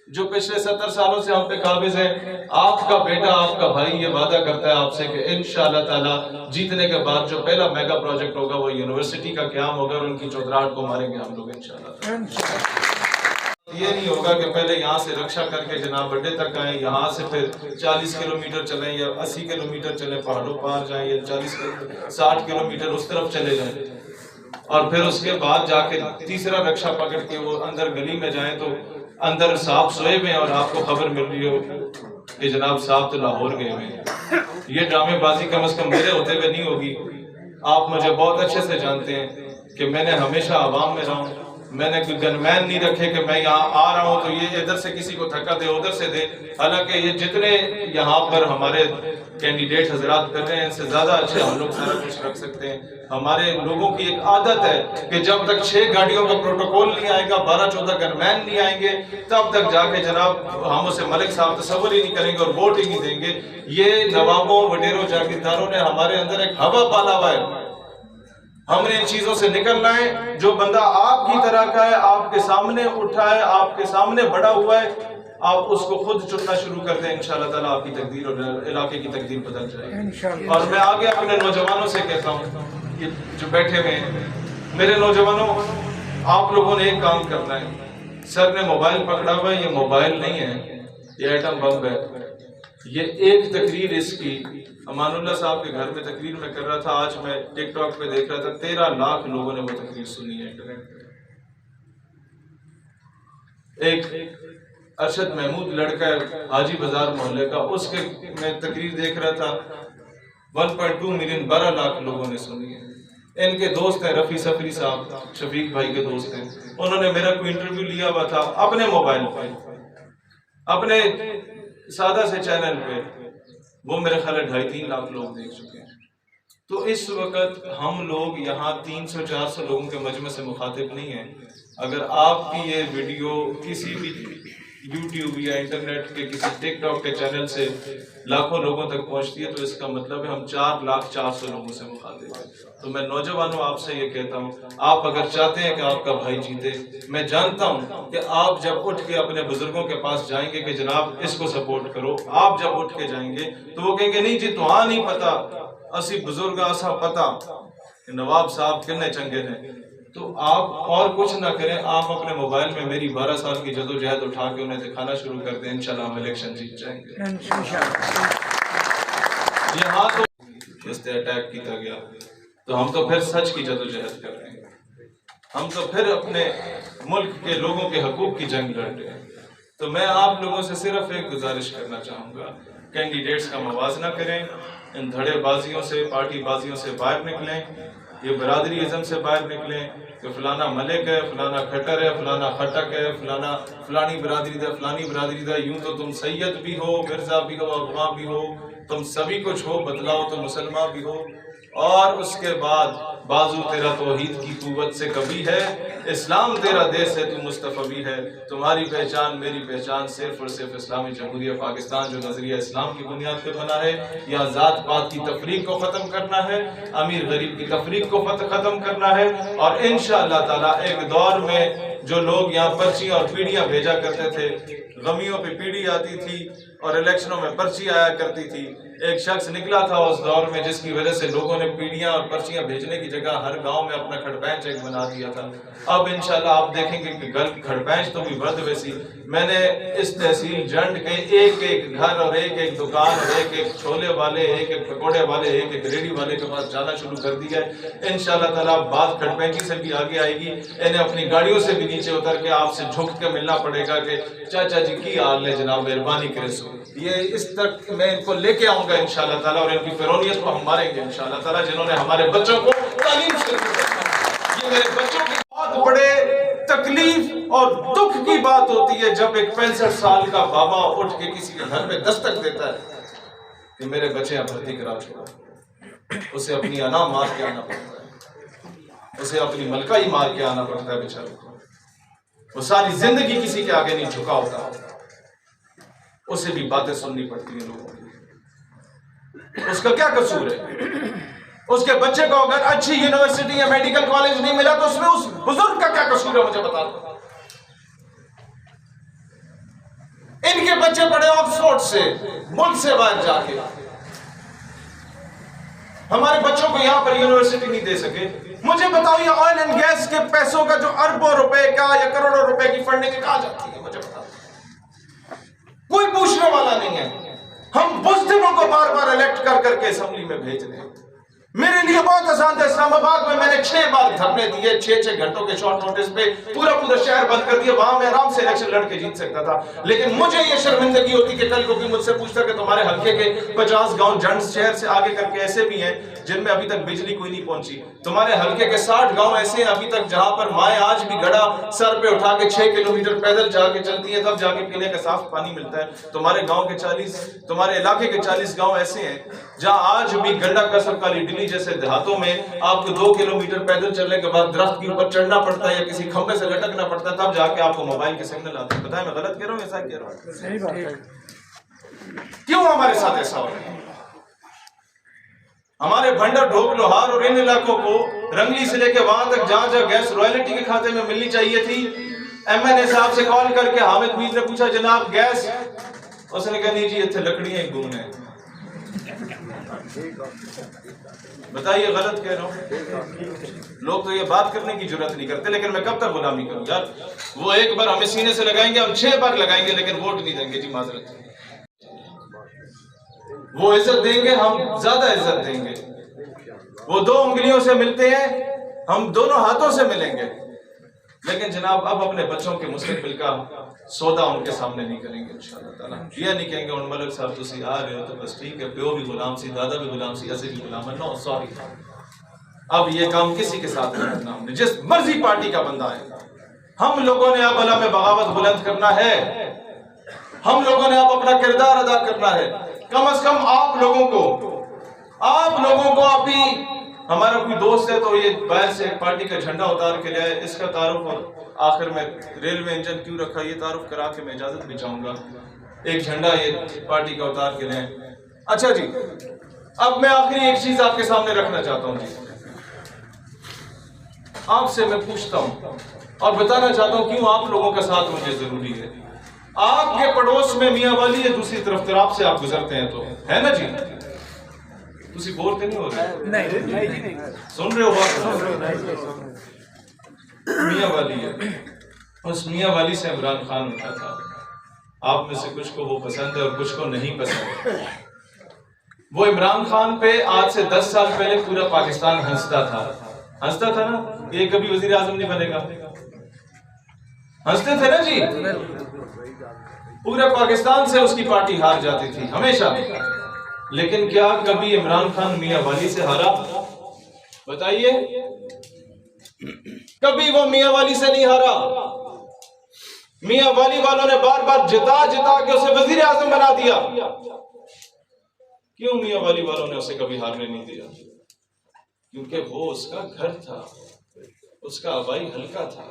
جو پچھلے 70 سالوں سے ہم پہ قابض ہیں۔ آپ کا بیٹا، آپ کا بھائی یہ وعدہ کرتا ہے آپ سے کہ انشاءاللہ تعالی جیتنے کے بعد جو پہلا میگا پروجیکٹ ہوگا وہ یونیورسٹی کا قیام ہوگا اور ان کی چودراہٹ کو ماریں گے ہم لوگ انشاءاللہ۔ یہ نہیں ہوگا کہ پہلے یہاں سے رکشہ کر کے جناب بڑے تک آئیں، یہاں سے پھر 40 کلومیٹر چلیں یا 80 کلومیٹر چلیں، پہاڑوں پار جائیں یا 60 کلومیٹر اس طرف چلے جائیں، اور پھر اس کے بعد جا کے تیسرا رکشہ پکڑ کے وہ اندر گلی میں جائیں تو اندر صاحب سوئے ہوئے اور آپ کو خبر مل رہی ہو کہ جناب صاحب تو لاہور گئے ہوئے ہیں۔ یہ ڈرامے بازی کم از کم میرے ہوتے ہوئے نہیں ہوگی۔ آپ مجھے بہت اچھے سے جانتے ہیں کہ میں نے ہمیشہ عوام میں رہا ہوں، میں نے کوئی گن مین نہیں رکھے کہ میں یہاں آ رہا ہوں تو یہ ادھر سے کسی کو دھکا دے ادھر سے دے۔ حالانکہ یہ جتنے یہاں پر ہمارے کینڈیڈیٹ حضرات کر رہے ہیں ان سے زیادہ اچھے ہم لوگ سارا کچھ رکھ سکتے ہیں۔ ہمارے لوگوں کی ایک عادت ہے کہ جب تک 6 گاڑیوں کا پروٹوکول نہیں آئے گا، 12-14 گن مین نہیں آئیں گے، تب تک جا کے جناب ہم اسے ملک صاحب تصور ہی نہیں کریں گے اور ووٹ ہی نہیں دیں گے۔ یہ نوابوں، وڈیروں، جاگیرداروں نے ہمارے اندر ایک ہوا پالا ہوا ہے۔ ہم نے ان چیزوں سے نکلنا ہے۔ جو بندہ آپ کی طرح کا ہے، آپ کے سامنے اٹھا ہے، آپ کے سامنے بڑا ہوا ہے، آپ اس کو خود چننا شروع کر دیں، انشاءاللہ تعالیٰ آپ کی تقدیر اور علاقے کی تقدیر بدل جائے گی۔ اور میں آگے اپنے نوجوانوں سے کہتا ہوں یہ جو بیٹھے ہوئے ہیں، میرے نوجوانوں آپ لوگوں نے ایک کام کرنا ہے۔ سر نے موبائل پکڑا ہوا ہے، یہ موبائل نہیں ہے، یہ ایٹم بم ہے۔ یہ ایک تقریر اس کی امان اللہ صاحب کے گھر میں تقریر میں کر رہا تھا، آج میں ٹک ٹاک پہ دیکھ رہا تھا 13 لاکھ لوگوں نے وہ تقریر سنی ہے انٹرنیٹ پہ۔ ایک ارشد محمود لڑکا ہے حاجی بازار محلے کا، اس کے میں تقریر دیکھ رہا تھا 1.2 ملین 12 لاکھ لوگوں نے سنی ہے۔ ان کے دوست ہیں رفیع صفری صاحب، شفیق بھائی کے دوست ہیں، انہوں نے میرا کوئی انٹرویو لیا ہوا تھا اپنے موبائل پہ، اپنے سادہ سے چینل پہ، وہ میرے خیال ہے 2.5-3 لاکھ لوگ دیکھ چکے ہیں۔ تو اس وقت ہم لوگ یہاں 300-400 لوگوں کے مجمع سے مخاطب نہیں ہیں۔ اگر آپ کی یہ ویڈیو کسی بھی یوٹیوب یا انٹرنیٹ کے کسی ٹک ٹاک کے چینل سے لاکھوں لوگوں تک پہنچتی ہے تو اس کا مطلب ہے ہم 4,04,000 لوگوں سے مخاطب ہیں۔ تو میں نوجوانوں آپ سے یہ کہتا ہوں، آپ اگر چاہتے ہیں کہ آپ کا بھائی جیتے، میں جانتا ہوں کہ آپ جب اٹھ کے اپنے بزرگوں کے پاس جائیں گے کہ جناب اس کو سپورٹ کرو، آپ جب اٹھ کے جائیں گے تو وہ کہیں گے نہیں جی تو نہیں پتا، اسی بزرگ آسا پتا کہ نواب صاحب کنے چنگے نے، تو آپ اور کچھ نہ کریں, آپ اپنے موبائل میں میری 12 سال کی جدوجہد اٹھا کے انہیں دکھانا شروع کر دیں, انشاءاللہ ہم الیکشن جیت جائیں گے. یہاں تو اس سے اٹیک کیا گیا تو ہم تو پھر سچ کی جدوجہد کر رہے ہیں, ہم تو پھر اپنے ملک کے لوگوں کے حقوق کی جنگ لڑ رہے ہیں. تو میں آپ لوگوں سے صرف ایک گزارش کرنا چاہوں گا, کینڈیڈیٹس کا موازنہ کریں, ان دھڑے بازیوں سے, پارٹی بازیوں سے باہر نکلیں, یہ برادری ازم سے باہر نکلیں کہ فلانا ملک ہے, فلانا کھٹر ہے, فلانا خٹک ہے, فلانی برادری دا, فلانی برادری دا. یوں تو تم سید بھی ہو, مرزا بھی ہو, اغوا بھی ہو, تم سبھی کچھ ہو, بتلاؤ تو مسلمان بھی ہو. اور اس کے بعد بازو تیرا توحید کی قوت سے کبھی ہے, اسلام تیرا دیس ہے, تو مصطفی ہے. تمہاری پہچان میری پہچان صرف اور صرف اسلامی جمہوریہ پاکستان جو نظریہ اسلام کی بنیاد پہ بنا ہے. یہاں ذات پات کی تفریق کو ختم کرنا ہے, امیر غریب کی تفریق کو ختم کرنا ہے. اور انشاءاللہ تعالیٰ ایک دور میں جو لوگ یہاں پرچیاں اور پیڑیاں بھیجا کرتے تھے, غمیوں پہ پیڑی آتی تھی اور الیکشنوں میں پرچی آیا کرتی تھی, ایک شخص نکلا تھا اس دور میں جس کی وجہ سے لوگوں نے پیڑیاں اور پرچیاں بھیجنے کی جگہ ہر گاؤں میں اپنا کھڑ پینچ ایک بنا دیا تھا. اب انشاءاللہ آپ دیکھیں گے کہ کھڑ پینچ تو بھی بڑھ ویسی. میں نے اس تحصیل جنڈ کے ایک ایک گھر اور ایک ایک دکان اور ایک ایک چھولے والے, ایک ایک پکوڑے والے, ایک ایک ریڑھی والے کے پاس جانا شروع کر دیا ہے. انشاءاللہ تعالیٰ بات کھڑ پینچی سے بھی آگے آئے گی. انہیں اپنی گاڑیوں سے بھی نیچے اتر کے آپ سے جھک کے ملنا پڑے گا کہ چاچا جی کی حال ہے جناب, مہربانی کرے سو. یہ اس تک میں ان کو لے کے آؤں گا انشاءاللہ تعالیٰ, اور ان کی فرونیت کو ہم ماریں گے انشاءاللہ تعالیٰ, جنہوں نے ہمارے بچوں کو تعلیم شروع کی. یہ میرے بچوں کی بہت بڑے تکلیف اور دکھ کی بات ہوتی ہے جب ایک 65 سال کا بابا اٹھ کے کسی کے گھر میں دستک دیتا ہے کہ میرے بچے یہاں بھرتی کرا چھوڑا. اسے اپنی انا مار کے آنا پڑتا ہے, اسے اپنی ملکہ ہی مار کے آنا پڑتا ہے بیچارے کو. وہ ساری زندگی کسی کے آگے نہیں جھکا ہوتا, اسے بھی باتیں سننی پڑتی ہیں لوگوں کی. اس کا کیا قصور ہے؟ اس کے بچے کو اگر اچھی یونیورسٹی یا میڈیکل کالج نہیں ملا تو اس میں اس بزرگ کا کیا قصور ہے, مجھے بتا دو. ان کے بچے پڑھے آکسفورڈ سے, ملک سے باہر جا کے, ہمارے بچوں کو یہاں پر یونیورسٹی نہیں دے سکے. مجھے بتاؤ یہ آئل اینڈ گیس کے پیسوں کا جو اربوں روپے کا یا کروڑوں روپے کی فنڈنگ کہاں جاتی ہے, مجھے بتاؤ. کوئی پوچھنے والا نہیں ہے. ہم بزدلوں کو بار بار الیکٹ کر کے اسمبلی میں بھیج رہے ہیں. میرے لیے بہت آسان تھا, اسلام آباد میں نے 6 بار دھرنے دیے, 6 گھنٹوں کے شارٹ نوٹس پہ پورا شہر بند کر دیا. وہاں میں آرام سے الیکشن لڑ کے جیت سکتا تھا. لیکن مجھے یہ شرمندگی ہوتی کہ کل کو کوئی مجھ سے پوچھتا کہ تمہارے حلقے کے 50 گاؤں جنڈ شہر سے آگے کر کے ایسے بھی ہیں جن میں ابھی تک بجلی کوئی نہیں پہنچی. تمہارے حلقے کے 60 گاؤں ایسے ہیں ابھی تک جہاں پر مائیں آج بھی گڑا سر پہ اٹھا کے 6 کلومیٹر پیدل جا کے چلتی ہیں, تب جا کے پینے کا صاف پانی ملتا ہے. تمہارے گاؤں کے 40, تمہارے علاقے کے 40 گاؤں ایسے ہیں جہاں آج بھی گنڈا کسب کالی ڈلی جیسے دیہاتوں میں آپ کو 2 کلومیٹر پیدل چلنے کے بعد درخت کے اوپر چڑھنا پڑتا ہے یا کسی کھمبے سے لٹکنا پڑتا ہے, تب جا کے آپ کو موبائل کے سگنل آتے ہیں. بتائیں میں غلط کہہ رہا ہوں, ایسا کہہ رہا ہوں؟ صحیح بات ہے. کیوں ہمارے ساتھ ایسا ہو رہا ہے؟ ہمارے بھنڈر ڈھوک لوہار اور ان علاقوں کو رنگلی سے لے کے وہاں تک جہاں جہاں گیس رائلٹی کے کھاتے میں ملنی چاہیے تھی, MNA صاحب سے کال کر کے حامد میر نے پوچھا جناب گیس, اس نے کہا نہیں جی اتنے لکڑیاں ہی گھومنے. بتائیے غلط کہہ رہا ہوں؟ لوگ تو یہ بات کرنے کی جرات نہیں کرتے, لیکن میں کب تک غلامی کروں یار. وہ ایک بار ہمیں سینے سے لگائیں گے, ہم 6 بار لگائیں گے لیکن ووٹ نہیں دیں گے جی, معذرت. وہ عزت دیں گے, ہم زیادہ عزت دیں گے. وہ 2 انگلیوں سے ملتے ہیں, ہم دونوں ہاتھوں سے ملیں گے. لیکن جناب اب اپنے بچوں کے مستقبل کا سودا ان کے سامنے نہیں کریں گے انشاءاللہ تعالیٰ. یہ نہیں کہیں گے ان ملک صاحب تسی آ رہے ہو تو بس ٹھیک ہے, پیو بھی غلام سی, دادا بھی غلام سی, ایسے بھی غلام ہے. نو سوری, اب یہ کام کسی کے ساتھ نہیں کرنا. ہم نے جس مرضی پارٹی کا بندہ ہے, ہم لوگوں نے اب علم بغاوت بلند کرنا ہے, ہم لوگوں نے اب اپنا کردار ادا کرنا ہے. کم از کم آپ لوگوں کو ابھی ہمارا کوئی دوست ہے تو یہ باہر سے ایک پارٹی کا جھنڈا اتار کے لائے, اس کا تعارف اور آخر میں ریلوے انجن کیوں رکھا یہ تعارف کرا کے میں اجازت بھی چاہوں گا. ایک جھنڈا یہ پارٹی کا اتار کے لائیں. اچھا جی, اب میں آخری ایک چیز آپ کے سامنے رکھنا چاہتا ہوں جی. آپ سے میں پوچھتا ہوں اور بتانا چاہتا ہوں کیوں آپ لوگوں کا ساتھ مجھے ضروری ہے. آپ کے پڑوس میں میاں والی ہے, دوسری طرف تراب سے آپ گزرتے ہیں تو ہے نا جی, تسی بولتے نہیں ہو رہے, سن رہے ہو بات؟ میاں والی ہے، اس میاں والی سے عمران خان اٹھا تھا. آپ میں سے کچھ کو وہ پسند ہے اور کچھ کو نہیں پسند. وہ عمران خان پہ آج سے 10 سال پہلے پورا پاکستان ہنستا تھا نا، یہ کبھی وزیر اعظم نہیں بنے گا. ہنستے تھے نا جی. پورے پاکستان سے اس کی پارٹی ہار جاتی تھی ہمیشہ. لیکن کیا کبھی عمران خان میاں والی سے ہارا؟ بتائیے. کبھی وہ میاں والی سے نہیں ہارا. میاں والی والوں نے بار بار جتا کے اسے وزیر اعظم بنا دیا. کیوں میاں والی والوں نے اسے کبھی ہارنے نہیں دیا؟ کیونکہ وہ اس کا گھر تھا، اس کا آبائی حلقہ تھا،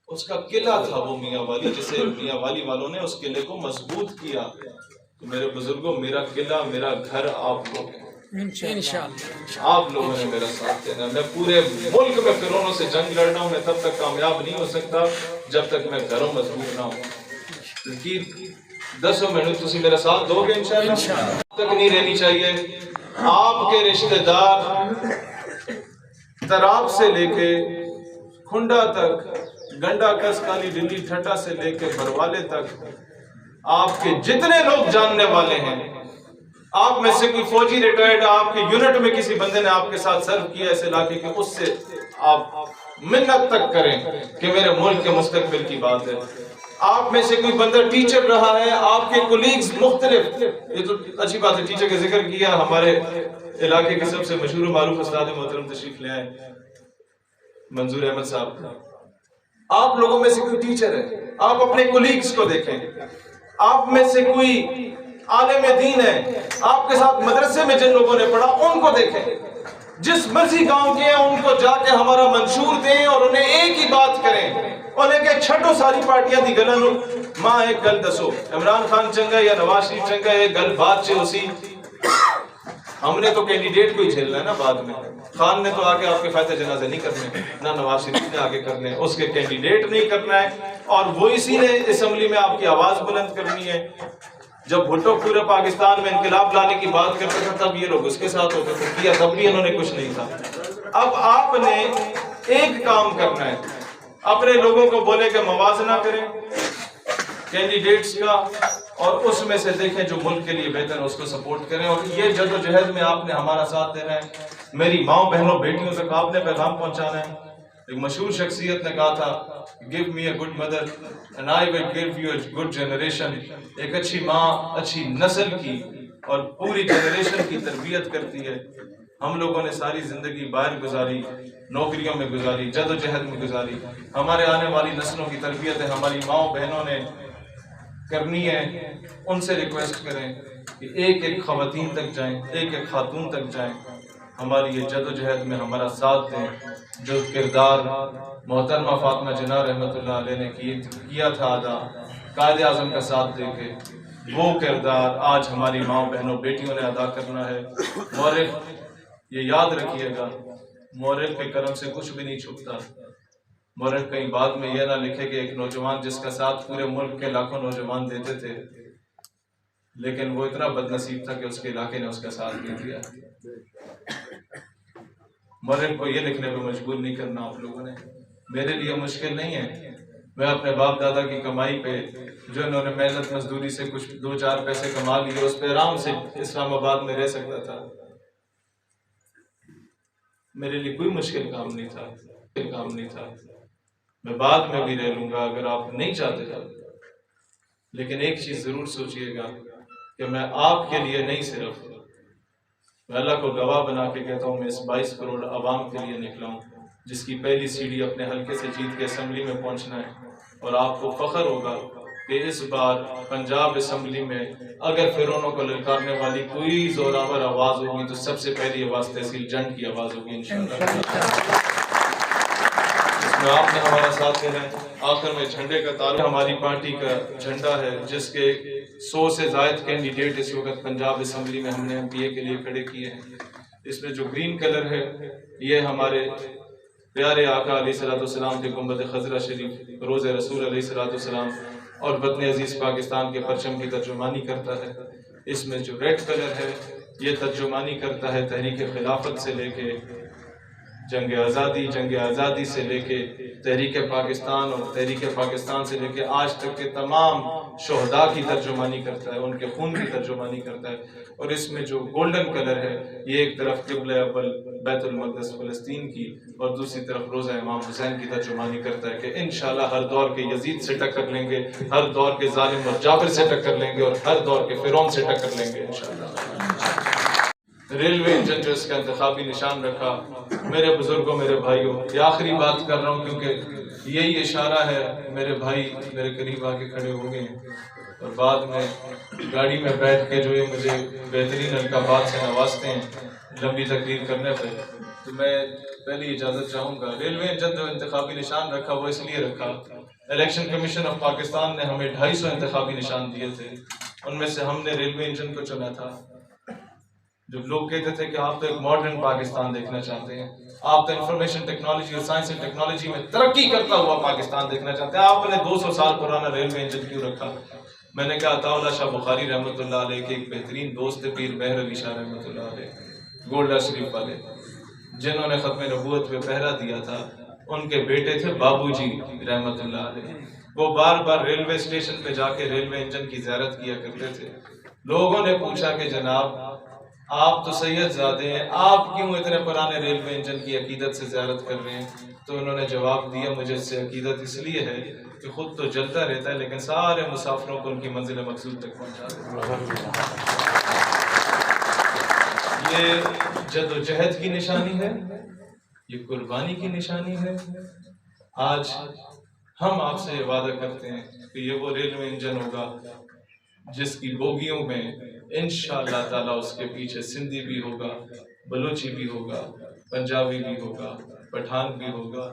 اس کا قلعہ تھا وہ میاں والی، جسے میاں والی والوں نے اس قلعے کو مضبوط کیا. تو میرے بزرگوں، میرا قلعہ، میرا گھر آپ لوگ ہیں. آپ لوگوں نے میرا ساتھ دینا. میں پورے ملک میں فرعونوں سے جنگ لڑ رہا ہوں، میں تب تک کامیاب نہیں ہو سکتا جب تک میں گھروں مضبوط نہ ہوں. کیونکہ 10 منٹ تسی میرا ساتھ دو گے انشاءاللہ. تک نہیں رہنی چاہیے. آپ کے رشتہ دار تراب سے لے کے کھنڈا تک، گنڈا کس، کالی ڈلی، ٹھٹا سے لے کے بروالے تک، آپ کے جتنے لوگ جاننے والے ہیں، آپ میں سے کوئی فوجی ریٹائرڈ آپ کے یونٹ میں کسی بندے نے آپ کے ساتھ سرو کیا اس علاقے کے، اس سے آپ منت تک کریں کہ میرے ملک کے مستقبل کی بات ہے. آپ میں سے کوئی بندہ ٹیچر رہا ہے، آپ کے کولیگز مختلف، یہ تو اچھی بات ہے ٹیچر کا ذکر کیا. ہمارے علاقے کے سب سے مشہور و معروف استاد محترم تشریف لے آئے منظور احمد صاحب. آپ لوگوں میں سے کوئی ٹیچر ہے، آپ اپنے کولیگز کو دیکھیں. آپ میں سے کوئی عالم دین ہے، آپ کے ساتھ مدرسے میں جن لوگوں نے پڑھا ان کو دیکھیں. جس مرضی گاؤں کے ہیں ان کو جا کے ہمارا منشور دیں اور انہیں ایک ہی بات کریں. انہیں کہ چھٹو ساری پارٹیاں دی گلن ماں ایک گل دسو، عمران خان چنگا یا نواز شریف چنگا، ایک گل بات چے اسی. ہم نے تو کینڈیڈیٹ کو ہی جھیلنا ہے نا. بعد میں خان نے تو آگے آپ کے فائدہ جنازے نہیں کرنے، نہ نواز شریف نے آگے کرنے، اس کے کینڈیڈیٹ نہیں کرنا ہے. اور وہ اسی نے اسمبلی میں آپ کی آواز بلند کرنی ہے. جب بھٹو پورے پاکستان میں انقلاب لانے کی بات کرتے تھے تب یہ لوگ اس کے ساتھ ہوتے تھے، کیا تب بھی انہوں نے کچھ نہیں تھا. اب آپ نے ایک کام کرنا ہے، اپنے لوگوں کو بولے کہ موازنہ کریں کینڈیڈیٹس کا، اور اس میں سے دیکھیں جو ملک کے لیے بہتر ہے اس کو سپورٹ کریں. اور یہ جدوجہد میں آپ نے ہمارا ساتھ دینا ہے. میری ماؤں بہنوں بیٹیوں تک آپ نے پیغام پہنچانا ہے. ایک مشہور شخصیت نے کہا تھا give me a good mother and I will give you a good generation. ایک اچھی ماں اچھی نسل کی اور پوری جنریشن کی تربیت کرتی ہے. ہم لوگوں نے ساری زندگی باہر گزاری، نوکریوں میں گزاری، جد و جہد میں گزاری. ہمارے آنے والی نسلوں کی تربیت ہے ہماری ماؤں بہنوں نے کرنی ہے. ان سے ریکویسٹ کریں کہ ایک ایک خواتین تک جائیں، ایک ایک خاتون تک جائیں، ہماری یہ جد و جہد میں ہمارا ساتھ دیں. جو کردار محترمہ فاطمہ جناح رحمۃ اللہ علیہ نے کیا تھا ادا قائد اعظم کا ساتھ دے کے، وہ کردار آج ہماری ماؤں بہنوں بیٹیوں نے ادا کرنا ہے. مورخ یہ یاد رکھیے گا، مورخ کے کرم سے کچھ بھی نہیں چھپتا. مورخ کہیں بعد میں یہ نہ لکھے کہ ایک نوجوان جس کا ساتھ پورے ملک کے لاکھوں نوجوان دیتے تھے، لیکن وہ اتنا بد نصیب تھا کہ اس کے علاقے نے اس کا ساتھ نہیں دیا. مورخ کو یہ لکھنے پہ مجبور نہیں کرنا آپ لوگوں نے. میرے لیے مشکل نہیں ہے، میں اپنے باپ دادا کی کمائی پہ جو انہوں نے محنت مزدوری سے کچھ 2-4 پیسے کما لیے، اس پہ آرام سے اسلام آباد میں رہ سکتا تھا. میرے لیے کوئی مشکل کام نہیں تھا. میں بعد میں بھی رہ لوں گا اگر آپ نہیں چاہتے تھا. لیکن ایک چیز ضرور سوچئے گا کہ میں آپ کے لیے نہیں، صرف میں اللہ کو گواہ بنا کے کہتا ہوں، میں اس 22 کروڑ عوام کے لیے نکلا ہوں جس کی پہلی سیڑھی اپنے حلقے سے جیت کے اسمبلی میں پہنچنا ہے. اور آپ کو فخر ہوگا کہ اس بار پنجاب اسمبلی میں اگر فرعونوں کو للکارنے والی کوئی زوراور آواز ہوگی تو سب سے پہلی آواز تحصیل جنڈ کی آواز ہوگی انشاءاللہ. اس میں آپ نے ہمارا ساتھ دینا ہے. آخر میں جھنڈے کا تعلق ہماری پارٹی کا جھنڈا ہے جس کے 100 سے زائد کینڈیڈیٹ اس وقت پنجاب اسمبلی میں ہم نے MP کے لیے کھڑے کیے ہیں. اس میں جو گرین کلر ہے یہ ہمارے پیارے آقا علیہ الصلوۃ والسلام کے گنبد خضرا شریف، روز رسول علیہ الصلوۃ والسلام اور وطن عزیز پاکستان کے پرچم کی ترجمانی کرتا ہے. اس میں جو ریڈ کلر ہے یہ ترجمانی کرتا ہے تحریک خلافت سے لے کے جنگ آزادی سے لے کے تحریک پاکستان اور تحریک پاکستان سے لے کے آج تک کے تمام شہداء کی ترجمانی کرتا ہے، ان کے خون کی ترجمانی کرتا ہے۔ اور اس میں جو گولڈن کلر ہے یہ ایک طرف قبلہ اول بیت المقدس فلسطین کی اور دوسری طرف روضہ امام حسین کی ترجمانی کرتا ہے کہ انشاءاللہ ہر دور کے یزید سے ٹکر لیں گے، ہر دور کے ظالم اور جابر سے ٹکر لیں گے اور ہر دور کے فرعون سے ٹکر لیں گے انشاءاللہ۔ ریلوے انجن جو اس کا انتخابی نشان رکھا، میرے بزرگوں، میرے بھائیوں، یہ آخری بات کر رہا ہوں کیونکہ یہی اشارہ ہے، میرے بھائی میرے قریب آ کے کھڑے ہو گئے ہیں اور بعد میں گاڑی میں بیٹھ کے جو یہ مجھے بہترین القابات سے نوازتے ہیں لمبی تقریر کرنے پہ، تو میں پہلی اجازت چاہوں گا۔ ریلوے انجن جو انتخابی نشان رکھا وہ اس لیے رکھا، الیکشن کمیشن آف پاکستان نے ہمیں 250 انتخابی نشان دیے تھے، ان میں سے ہم نے ریلوے انجن کو چنا تھا۔ جب لوگ کہتے تھے کہ آپ تو ایک ماڈرن پاکستان دیکھنا چاہتے ہیں، آپ تو انفارمیشن ٹیکنالوجی اور سائنس اینڈ ٹیکنالوجی میں ترقی کرتا ہوا پاکستان دیکھنا چاہتے ہیں، آپ نے 200 سال پرانا ریلوے انجن کیوں رکھا؟ میں نے کہا عطا اللہ شاہ بخاری رحمۃ اللہ علیہ کے ایک بہترین دوست تھے پیر مہر علی شاہ رحمۃ اللہ علیہ، گولڈا شریف والے، جنہوں نے ختم نبوت پہ پہرا دیا تھا، ان کے بیٹے تھے بابو جی رحمۃ اللہ علیہ۔ وہ بار بار ریلوے اسٹیشن پہ جا کے ریلوے انجن کی زیارت کیا کرتے تھے۔ لوگوں نے پوچھا کہ جناب آپ تو سید زادے ہیں، آپ کیوں اتنے پرانے ریلوے انجن کی عقیدت سے زیارت کر رہے ہیں؟ تو انہوں نے جواب دیا مجھے اس سے عقیدت اس لیے ہے کہ خود تو جلتا رہتا ہے لیکن سارے مسافروں کو ان کی منزل مقصود تک پہنچا دیتا ہے۔ یہ جد و جہد کی نشانی ہے، یہ قربانی کی نشانی ہے۔ آج ہم آپ سے یہ وعدہ کرتے ہیں کہ یہ وہ ریلوے انجن ہوگا جس کی بوگیوں میں انشاءاللہ تعالیٰ اس کے پیچھے سندھی بھی ہوگا، بلوچی بھی ہوگا، پنجابی بھی ہوگا، پٹھان بھی ہوگا،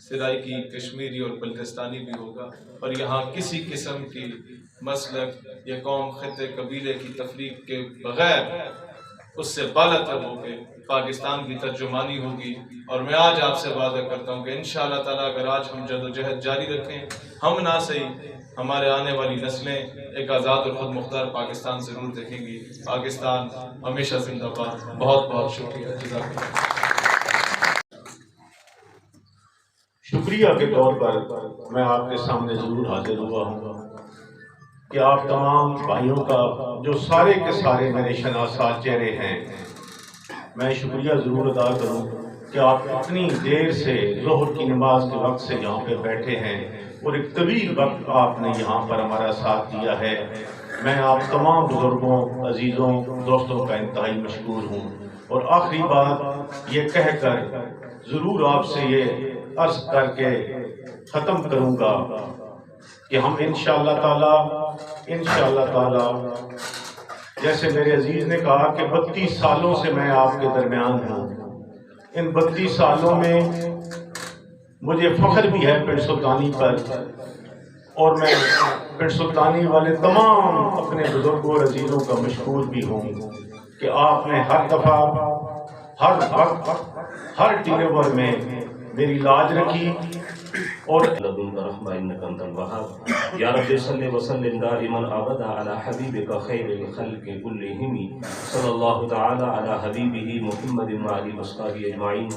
سرائکی، کشمیری اور بلتستانی بھی ہوگا، اور یہاں کسی قسم کی مسلک یا قوم، خطے، قبیلے کی تفریق کے بغیر اس سے بالا تر ہو کے پاکستان کی ترجمانی ہوگی۔ اور میں آج آپ سے وعدہ کرتا ہوں کہ انشاءاللہ تعالیٰ اگر آج ہم جد و جہد جاری رکھیں، ہم نہ صحیح ہمارے آنے والی نسلیں ایک آزاد اور خود مختار پاکستان ضرور دیکھیں گی۔ پاکستان ہمیشہ زندہ باد۔ بہت بہت شکریہ، جزاک اللہ۔ شکریہ کے طور پر میں آپ کے سامنے ضرور حاضر ہوا ہوں کہ آپ تمام بھائیوں کا جو سارے کے سارے میرے شناسات چہرے ہیں، میں شکریہ ضرور ادا کروں کہ آپ اتنی دیر سے ظہر کی نماز کے وقت سے یہاں پہ بیٹھے ہیں اور ایک طویل وقت آپ نے یہاں پر ہمارا ساتھ دیا ہے۔ میں آپ تمام بزرگوں، عزیزوں، دوستوں کا انتہائی مشکور ہوں۔ اور آخری بات یہ کہہ کر ضرور آپ سے یہ عرض کر کے ختم کروں گا کہ ہم انشاءاللہ تعالی جیسے میرے عزیز نے کہا کہ 32 سالوں سے میں آپ کے درمیان ہوں، ان 32 سالوں میں مجھے فخر بھی ہے پنڈ سلطانی پر، اور میں پنڈ سلطانی والے تمام اپنے بزرگوں اور عزیزوں کا مشکور بھی ہوں کہ آپ نے ہر دفعہ، ہر وقت، ہر ٹیلیور میں میری لاج رکھی۔ اور لدنك رحمة إنك أنت الوهاب يا رب صل وسلم دائما أبدا على حبيبك خير الخلق كلهم صلى الله تعالى على حبيبه محمد وعلى آله وصحبه أجمعين